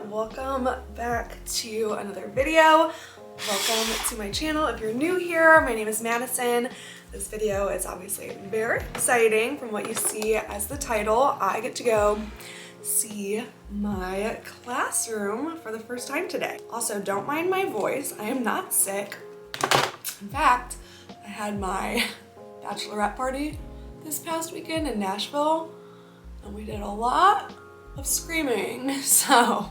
Welcome back to another video. Welcome to my channel. If you're new here, my name is Madison. This video is obviously very exciting. From what you see as the title, I get to go see my classroom for the first time today. Also, don't mind my voice. I am not sick. In fact, I had my bachelorette party this past weekend in Nashville, and we did a lot of screaming. So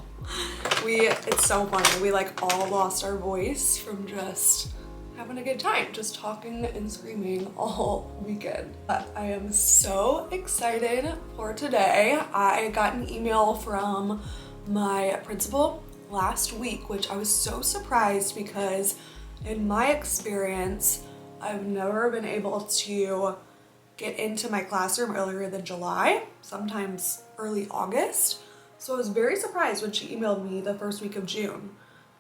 it's so funny. We like all lost our voice from just having a good time, just talking and screaming all weekend. But I am so excited for today. I got an email from my principal last week, which I was so surprised because in my experience, I've never been able to get into my classroom earlier than July, sometimes early August. So I was very surprised when she emailed me the first week of June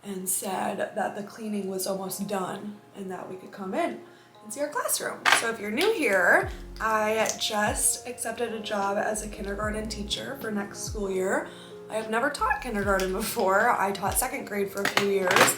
and said that the cleaning was almost done and that we could come in and see our classroom. So if you're new here, I just accepted a job as a kindergarten teacher for next school year. I have never taught kindergarten before. I taught second grade for a few years.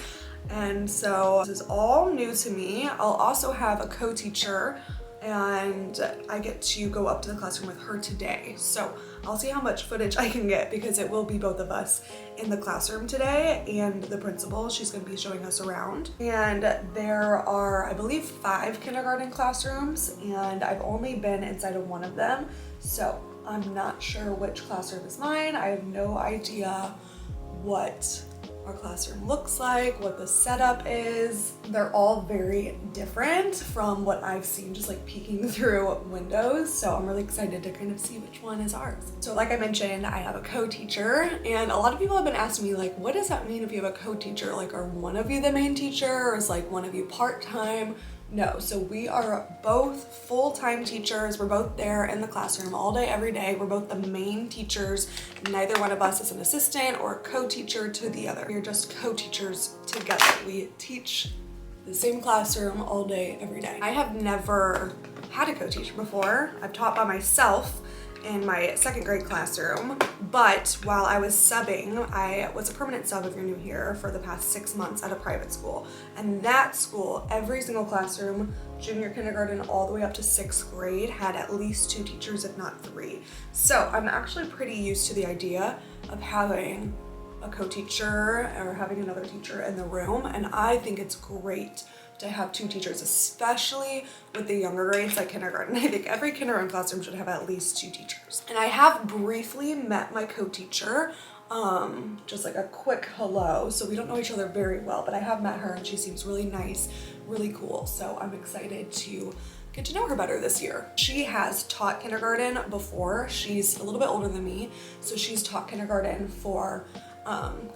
And so this is all new to me. I'll also have a co-teacher, and I get to go up to the classroom with her today. So I'll see how much footage I can get because it will be both of us in the classroom today and the principal. She's gonna be showing us around. And there are, I believe, 5 kindergarten classrooms, and I've only been inside of one of them. So I'm not sure which classroom is mine. I have no idea what our classroom looks like, what the setup is. They're all very different from what I've seen just like peeking through windows. So I'm really excited to kind of see which one is ours. So like I mentioned, I have a co-teacher, and a lot of people have been asking me like, what does that mean if you have a co-teacher? Like, are one of you the main teacher, or is like one of you part-time? No, so we are both full-time teachers. We're both there in the classroom all day, every day. We're both the main teachers. Neither one of us is an assistant or a co-teacher to the other. We're just co-teachers together. We teach the same classroom all day, every day. I have never had a co-teacher before. I've taught by myself in my second grade classroom, but while I was subbing, I was a permanent sub, if you're new here, for the past 6 months at a private school. And that school, every single classroom, junior kindergarten all the way up to 6th grade, had at least 2 teachers, if not 3. So I'm actually pretty used to the idea of having a co-teacher or having another teacher in the room, and I think it's great to have 2 teachers, especially with the younger grades like kindergarten. I think every kindergarten classroom should have at least 2 teachers. And I have briefly met my co-teacher, just like a quick hello. So we don't know each other very well, but I have met her and she seems really nice, really cool. So I'm excited to get to know her better this year. She has taught kindergarten before. She's a little bit older than me, so she's taught kindergarten for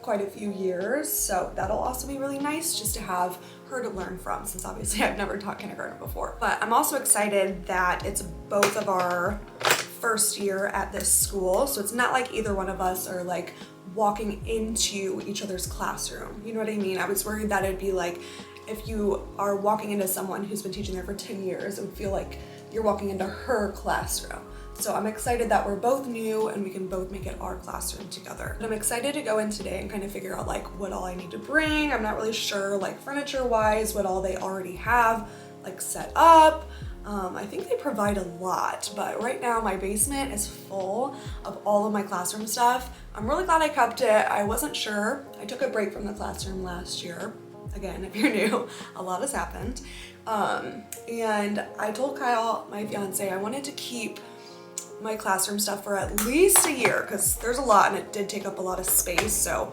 quite a few years. So that'll also be really nice just to have her to learn from, since obviously I've never taught kindergarten before. But I'm also excited that it's both of our first year at this school. So it's not like either one of us are like walking into each other's classroom. You know what I mean? I was worried that it'd be like, if you are walking into someone who's been teaching there for 10 years, it would feel like you're walking into her classroom. So I'm excited that we're both new and we can both make it our classroom together. And I'm excited to go in today and kind of figure out like what all I need to bring. I'm not really sure like furniture wise what all they already have like set up. I think they provide a lot, but right now my basement is full of all of my classroom stuff. I'm really glad I kept it. I wasn't sure. I took a break from the classroom last year. Again, if you're new, a lot has happened. And I told Kyle, my fiance, I wanted to keep my classroom stuff for at least a year because there's a lot and it did take up a lot of space. So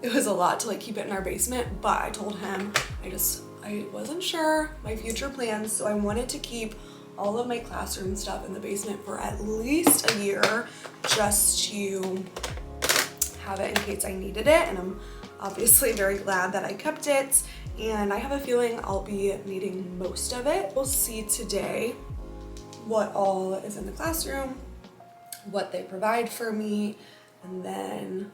it was a lot to like keep it in our basement, but I told him I wasn't sure my future plans, so I wanted to keep all of my classroom stuff in the basement for at least a year just to have it in case I needed it. And I'm obviously very glad that I kept it, and I have a feeling I'll be needing most of it. We'll see today what all is in the classroom, what they provide for me, and then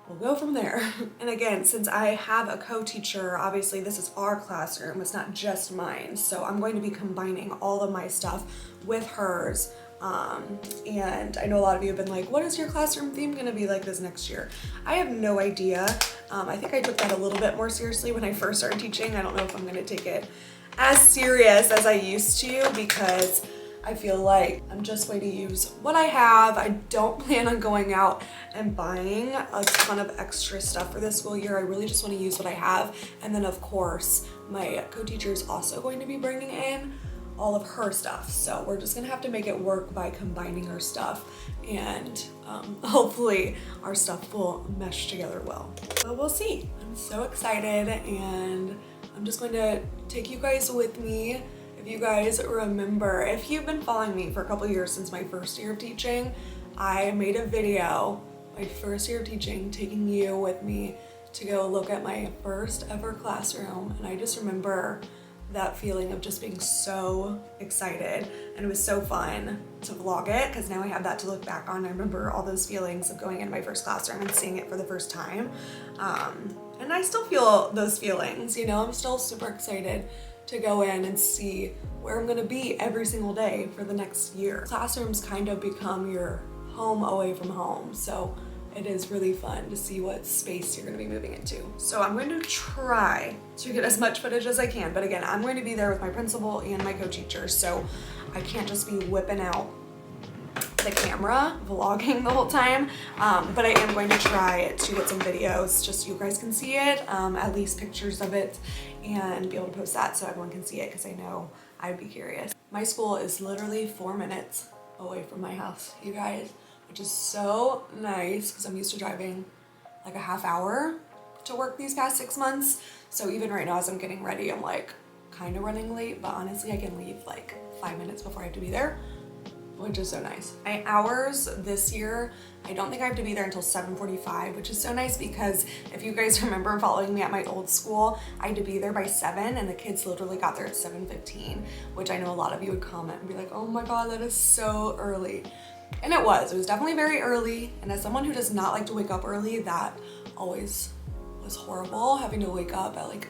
we'll go from there. And again, since I have a co-teacher, obviously this is our classroom, it's not just mine. So I'm going to be combining all of my stuff with hers. And I know a lot of you have been like, what is your classroom theme gonna be like this next year? I have no idea. I think I took that a little bit more seriously when I first started teaching. I don't know if I'm gonna take it as serious as I used to because I feel like I'm just going to use what I have. I don't plan on going out and buying a ton of extra stuff for this school year. I really just want to use what I have. And then of course, my co-teacher is also going to be bringing in all of her stuff. So we're just gonna have to make it work by combining our stuff, and hopefully our stuff will mesh together well. But we'll see. I'm so excited, and I'm just going to take you guys with me. If you guys remember, if you've been following me for a couple years since my first year of teaching, I made a video, my first year of teaching, taking you with me to go look at my first ever classroom. And I just remember that feeling of just being so excited, and it was so fun to vlog it because now I have that to look back on. I remember all those feelings of going into my first classroom and seeing it for the first time. And I still feel those feelings, you know, I'm still super excited to go in and see where I'm gonna be every single day for the next year. Classrooms kind of become your home away from home, so it is really fun to see what space you're gonna be moving into. So I'm going to try to get as much footage as I can, but again, I'm going to be there with my principal and my co-teacher, so I can't just be whipping out the camera, vlogging the whole time, but I am going to try to get some videos just so you guys can see it, at least pictures of it, and be able to post that so everyone can see it because I know I'd be curious. My school is literally 4 minutes away from my house, you guys, which is so nice because I'm used to driving like a half hour to work these past 6 months. So even right now as I'm getting ready, I'm like kind of running late, but honestly I can leave like 5 minutes before I have to be there, which is so nice. My hours this year, I don't think I have to be there until 7:45, which is so nice because if you guys remember following me at my old school, I had to be there by 7 and the kids literally got there at 7:15, which I know a lot of you would comment and be like, oh my God, that is so early. And it was definitely very early. And as someone who does not like to wake up early, that always was horrible, having to wake up at like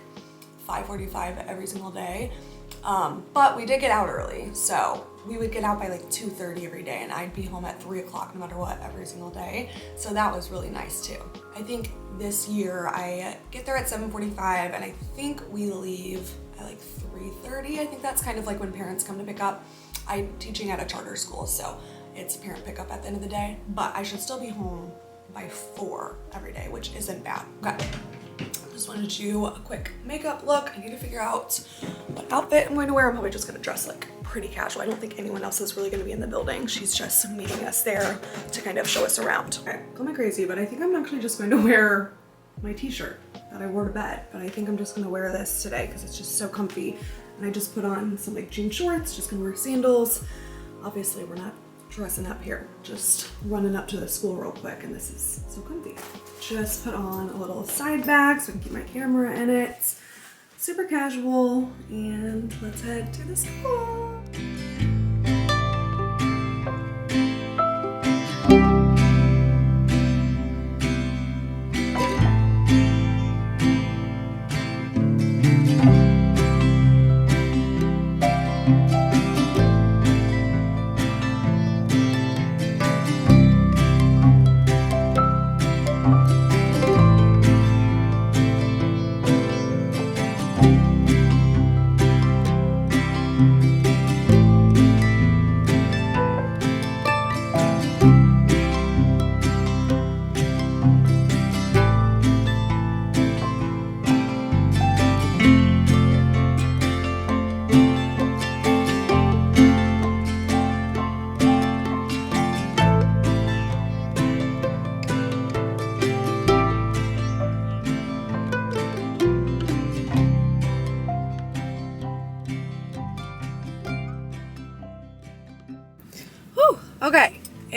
5:45 every single day. But we did get out early, so we would get out by like 2:30 every day, and I'd be home at 3 o'clock no matter what every single day. So that was really nice too. I think this year I get there at 7:45 and I think we leave at like 3:30. I think that's kind of like when parents come to pick up. I'm teaching at a charter school, so it's parent pickup at the end of the day, but I should still be home by 4 every day, which isn't bad. Okay. Just wanted to do a quick makeup look. I need to figure out what outfit I'm going to wear. I'm probably just going to dress like pretty casual. I don't think anyone else is really going to be in the building. She's just meeting us there to kind of show us around. Okay, call me crazy, but I think I'm actually just going to wear my t-shirt that I wore to bed, but I think I'm just going to wear this today because it's just so comfy. And I just put on some like jean shorts, just going to wear sandals. Obviously we're not dressing up here, just running up to the school real quick, and this is so comfy. Just put on a little side bag so I can keep my camera in it. Super casual, and let's head to the school.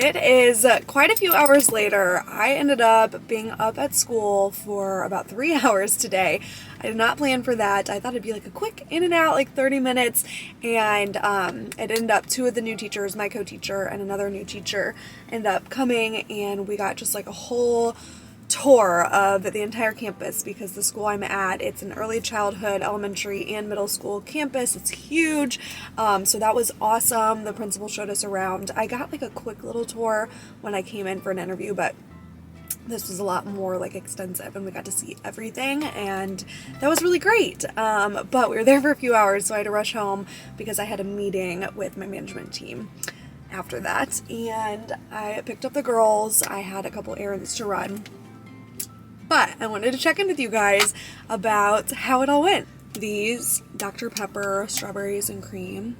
It is quite a few hours later. I ended up being up at school for about 3 hours today. I did not plan for that. I thought it'd be like a quick in and out, like 30 minutes. And it ended up 2 of the new teachers, my co-teacher and another new teacher, ended up coming, and we got just like a whole tour of the entire campus, because the school I'm at, it's an early childhood, elementary, and middle school campus. It's huge. So that was awesome. The principal showed us around. I got like a quick little tour when I came in for an interview, but this was a lot more like extensive, and we got to see everything, and that was really great. But we were there for a few hours, so I had to rush home because I had a meeting with my management team after that, and I picked up the girls. I had a couple errands to run. But I wanted to check in with you guys about how it all went. These Dr. Pepper strawberries and cream,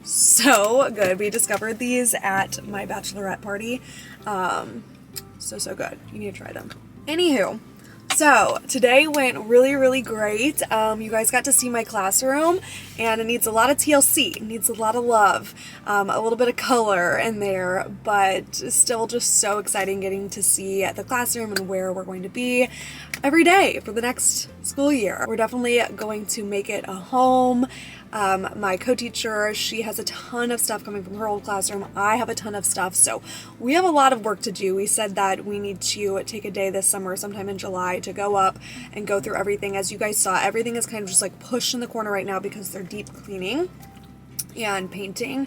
so good. We discovered these at my bachelorette party. So good. You need to try them. Anywho, so today went really great. You guys got to see my classroom, and it needs a lot of TLC. It needs a lot of love, a little bit of color in there, but still just so exciting getting to see the classroom and where we're going to be every day for the next school year. We're definitely going to make it a home. My co-teacher, she has a ton of stuff coming from her old classroom. I have a ton of stuff, so we have a lot of work to do. We said that we need to take a day this summer, sometime in July, to go up and go through everything. As you guys saw, everything is kind of just like pushed in the corner right now because they're deep cleaning and painting.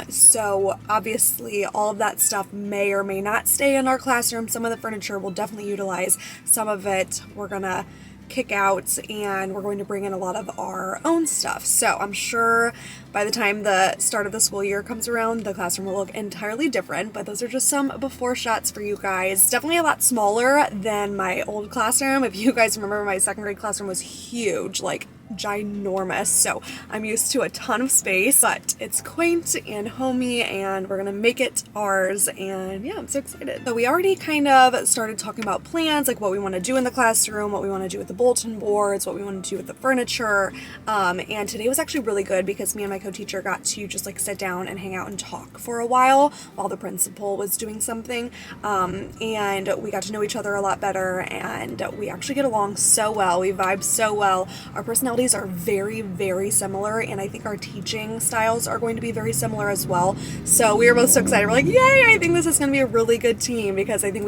So obviously all of that stuff may or may not stay in our classroom. Some of the furniture we'll definitely utilize. Some of it we're gonna kick out, and we're going to bring in a lot of our own stuff. So I'm sure by the time the start of the school year comes around, the classroom will look entirely different, but those are just some before shots for you guys. It's definitely a lot smaller than my old classroom. If you guys remember, my second grade classroom was huge, like ginormous, so I'm used to a ton of space, but it's quaint and homey, and we're gonna make it ours, and yeah, I'm so excited. So we already kind of started talking about plans, like what we want to do in the classroom, what we want to do with the bulletin boards, what we want to do with the furniture, and today was actually really good because me and my co-teacher got to just like sit down and hang out and talk for a while the principal was doing something, and we got to know each other a lot better, and we actually get along so well. We vibe so well. Our personalities are very similar, and I think our teaching styles are going to be very similar as well. So we were both so excited. We're like, yay, I think this is going to be a really good team, because I think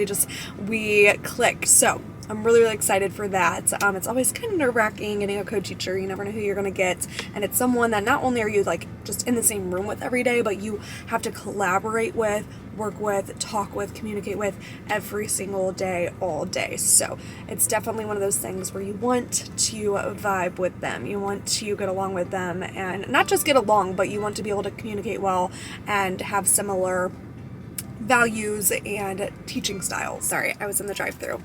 we click. So I'm really excited for that. It's always kind of nerve-wracking getting a co-teacher. You never know who you're going to get, and it's someone that not only are you like just in the same room with every day, but you have to collaborate with, work with, talk with, communicate with every single day, all day. So it's definitely one of those things where you want to vibe with them. You want to get along with them, and not just get along, but you want to be able to communicate well and have similar values and teaching styles. Sorry, I was in the drive-thru.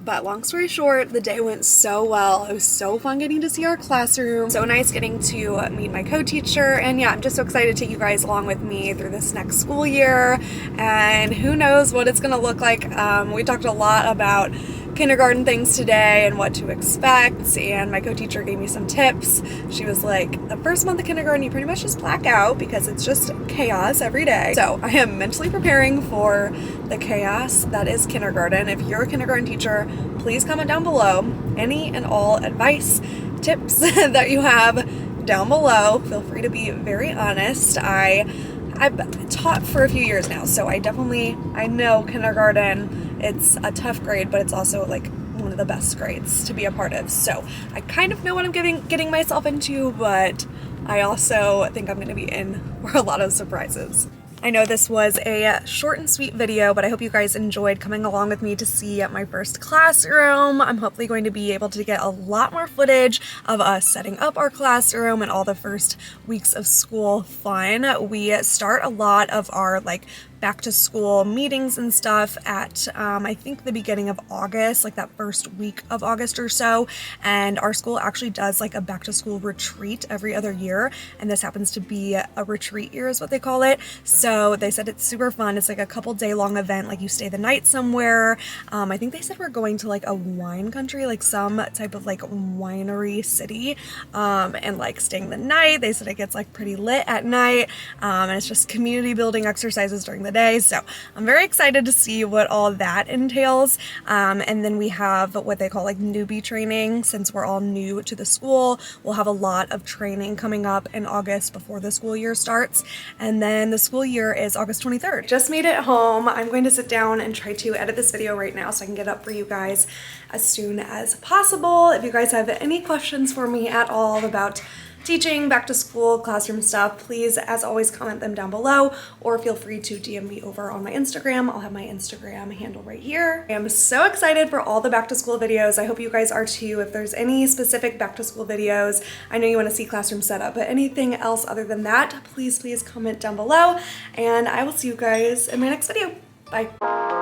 But long story short, the day went so well. It was so fun getting to see our classroom. So nice getting to meet my co-teacher. And yeah, I'm just so excited to take you guys along with me through this next school year. And who knows what it's going to look like. We talked a lot about kindergarten things today and what to expect, and my co-teacher gave me some tips. She was like, the first month of kindergarten you pretty much just black out because it's just chaos every day. So I am mentally preparing for the chaos that is kindergarten. If you're a kindergarten teacher, please comment down below any and all advice, tips that you have down below. Feel free to be very honest. I've taught for a few years now, so I know kindergarten, it's a tough grade, but it's also like one of the best grades to be a part of. So I kind of know what I'm getting myself into, but I also think I'm going to be in for a lot of surprises. I know this was a short and sweet video, but I hope you guys enjoyed coming along with me to see my first classroom. I'm hopefully going to be able to get a lot more footage of us setting up our classroom and all the first weeks of school fun. We start a lot of our like back to school meetings and stuff at I think the beginning of August, like that first week of August or so, and our school actually does like a back to school retreat every other year, and this happens to be a retreat year is what they call it. So they said it's super fun. It's like a couple day long event, like you stay the night somewhere. I think they said we're going to like a wine country, like some type of like winery city, and like staying the night. They said it gets like pretty lit at night, and it's just community building exercises during the today. So I'm very excited to see what all that entails. And then we have what they call like newbie training. Since we're all new to the school, we'll have a lot of training coming up in August before the school year starts. And then the school year is August 23rd. Just made it home. I'm going to sit down and try to edit this video right now so I can get up for you guys as soon as possible. If you guys have any questions for me at all about teaching, back to school, classroom stuff, please, as always, comment them down below or feel free to DM me over on my Instagram. I'll have my Instagram handle right here. I am so excited for all the back to school videos. I hope you guys are too. If there's any specific back to school videos, I know you want to see classroom setup, but anything else other than that, please comment down below, and I will see you guys in my next video. Bye.